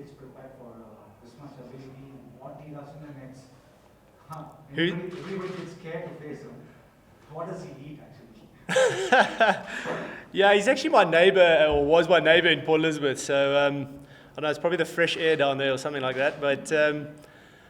gets prepared for this much ability? What he does in the nets? Who? Everybody gets scared to face him. What does he eat actually? Yeah, he's actually my neighbour, or was my neighbour in Port Elizabeth. So I don't know, it's probably the fresh air down there or something like that. But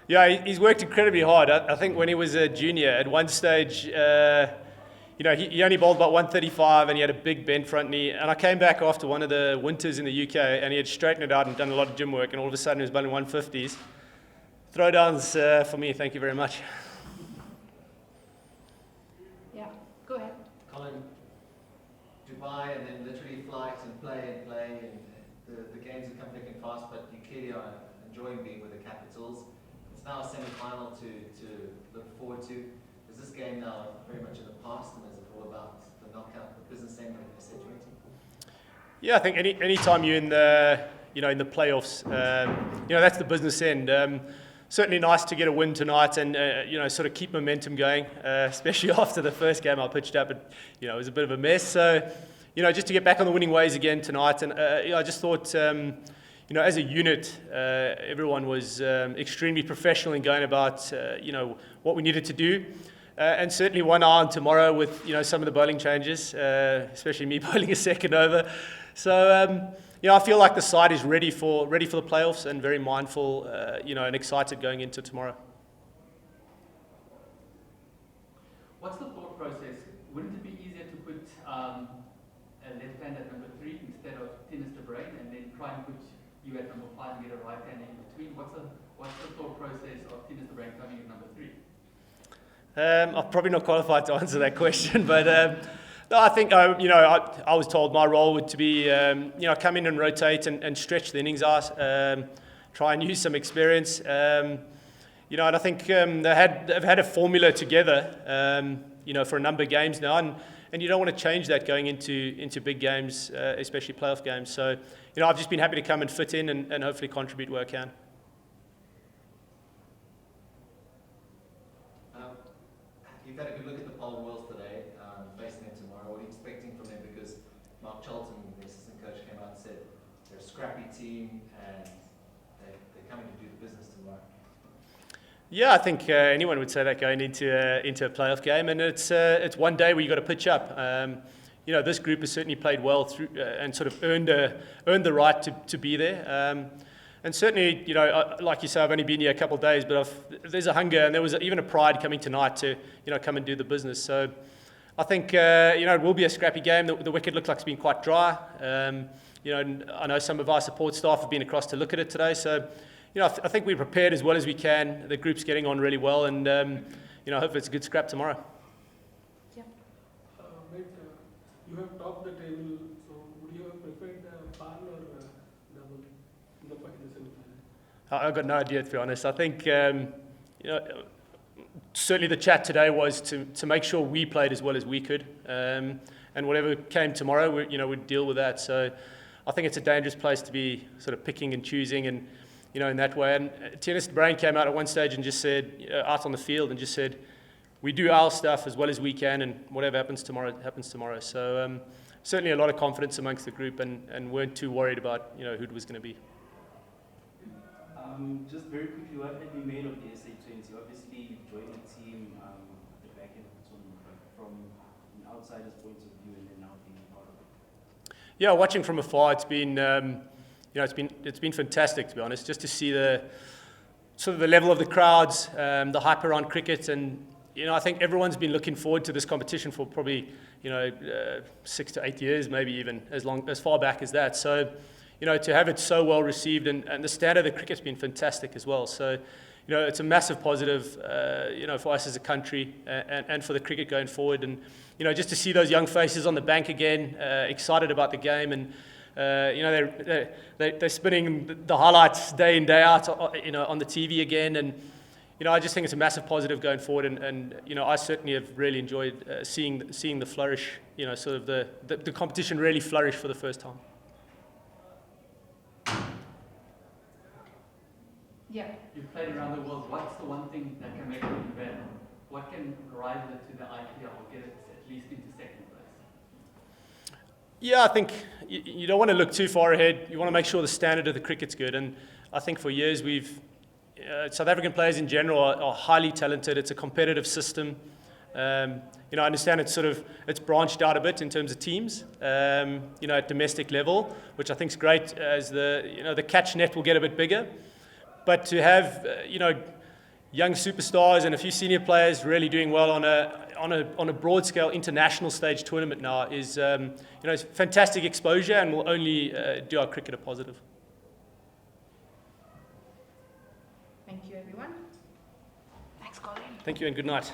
yeah, he's worked incredibly hard. I think when he was a junior, at one stage, he only bowled about 135 and he had a big bent front knee. And I came back after one of the winters in the UK and he had straightened it out and done a lot of gym work. And all of a sudden he was bowling 150s. Throwdowns for me, thank you very much. Yeah, go ahead. Colin, Dubai and then literally flight and play and the games have come thick and fast, but you clearly are enjoying being with the Capitals. It's now a semi-final to look forward to. Is this game now very much in the past, and is it all about the knockout, the business end of SA20? Yeah, I think any time you're in the playoffs, that's the business end. Certainly nice to get a win tonight and sort of keep momentum going, especially after the first game I pitched up. It was a bit of a mess. So just to get back on the winning ways again tonight, and I just thought. As a unit, everyone was extremely professional in going about, what we needed to do. And certainly one eye on tomorrow with, some of the bowling changes, especially me bowling a second over. So, I feel like the side is ready for the playoffs and very mindful, and excited going into tomorrow. What's the thought process? Wouldn't it be easier to put a left hand at number 3 instead of Tennis de Brain and then try and put you at number 5 and get a right hand in between? What's the thought process of Tennis de Brain coming at number 3? I'm probably not qualified to answer that question, but no, I think I was told my role would to be come in and rotate and stretch the innings out, try and use some experience, and I think they've had a formula together, for a number of games now, and you don't want to change that going into big games, especially playoff games. So I've just been happy to come and fit in and hopefully contribute where I can. You've had a good look at the Paarl Royals today, facing them tomorrow. What are you expecting from them? Because Mark Charlton, the assistant coach, came out and said they're a scrappy team and they're coming to do the business tomorrow. Yeah, I think anyone would say that going into a playoff game, and it's one day where you got to pitch up. This group has certainly played well through and sort of earned the right to be there. And certainly, like you say, I've only been here a couple of days, but there's a hunger and there was even a pride coming tonight to, come and do the business. So I think, it will be a scrappy game. The wicket looks like it's been quite dry. And I know some of our support staff have been across to look at it today. So, I think we're prepared as well as we can. The group's getting on really well, and, hopefully it's a good scrap tomorrow. Yeah. Mate, you have topped the table, so would you have preferred Paarl or double in the semi-final? I've got no idea, to be honest. I think, certainly the chat today was to make sure we played as well as we could. And whatever came tomorrow, we'd deal with that. So I think it's a dangerous place to be sort of picking and choosing and, in that way. And Tennis de Brain came out at one stage and just said, out on the field, and just said, we do our stuff as well as we can, and whatever happens tomorrow, happens tomorrow. So certainly a lot of confidence amongst the group, and weren't too worried about, who it was going to be. Just very quickly, what have you made of the SA20? Obviously, you joined the team at the back end of the tournament, but from an outsider's point of view, and then now being part of it. Yeah, watching from afar, it's been it's been fantastic, to be honest, just to see the sort of the level of the crowds, the hype around cricket, and I think everyone's been looking forward to this competition for probably 6 to 8 years, maybe even as far back as that. So to have it so well received, and the standard of the cricket's been fantastic as well. So it's a massive positive for us as a country, and for the cricket going forward, and just to see those young faces on the bank again, excited about the game, and they're spinning the highlights day in, day out, on the TV again, and I just think it's a massive positive going forward, and I certainly have really enjoyed seeing the flourish, sort of the competition really flourish for the first time. Yeah. You've played around the world. What's the one thing that can make it better? What can rise it to the IPL or get it at least into second place? Yeah, I think you don't want to look too far ahead. You want to make sure the standard of the cricket's good. And I think for years South African players in general are highly talented. It's a competitive system. I understand it's branched out a bit in terms of teams, at domestic level, which I think is great as the catch net will get a bit bigger. But to have, young superstars and a few senior players really doing well on a broad scale international stage tournament now is, it's fantastic exposure and will only do our cricket a positive. Thank you, everyone. Thanks, Colin. Thank you and good night.